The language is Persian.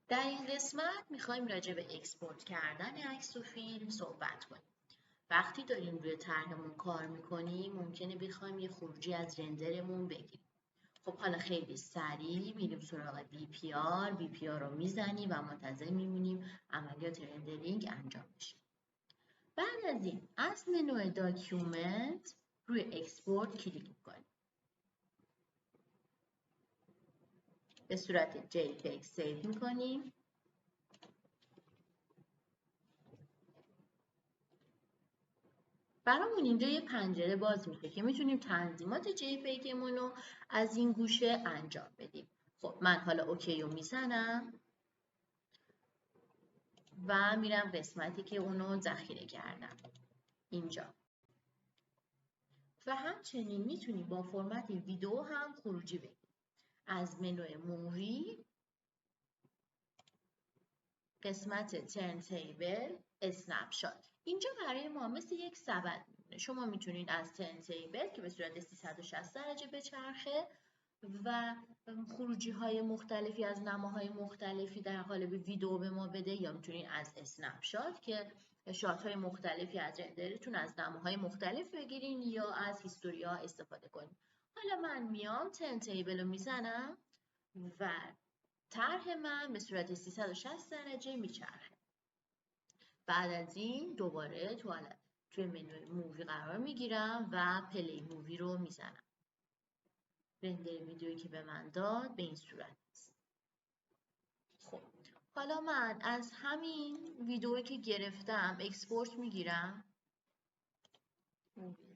در این قسمت میخوایم راجع به اکسپورت کردن عکس و فیلم صحبت کنیم. وقتی داریم روی طرحمون کار میکنیم ممکنه بخوایم یه خروجی از رندرمون بگیریم. خب حالا خیلی سریع میریم سراغ BPR رو میزنیم و منتظر میمونیم عملیات رندرینگ انجام بشه. بعد از این از منوی داکیومنت روی اکسپورت کلیک میکنیم. به صورت JPEG سیو میکنیم. برامون اینجا یه پنجره باز میشه که میتونیم تنظیمات JPEGمون رو از این گوشه انجام بدیم. خب من حالا اوکی رو میزنم و میرم قسمتی که اونو ذخیره کردم اینجا. و همچنین میتونیم با فرمت ویدیو هم خروجی بدیم. از منوی مووی قسمت ترن تیبل اسنپ شات. اینجا برای ما مثل یک سبد میمونه. شما میتونید از ترن تیبل که به صورت 360 درجه بچرخه و خروجی های مختلفی از نماهای مختلفی در قالب ویدیو به ما بده، یا میتونید از اسنپ شات که شات های مختلفی از رندرتون از نماهای مختلف بگیرین یا از هیستوریا استفاده کنین. حالا من میام ترن تیبل رو میزنم و طرح من به صورت 360 درجه میچرخه. بعد از این دوباره توی منوی مووی قرار میگیرم و پلی مووی رو میزنم. رندر ویدیویی که به من داد به این صورت است. خب حالا من از همین ویدیویی که گرفتم اکسپورت میگیرم، مووی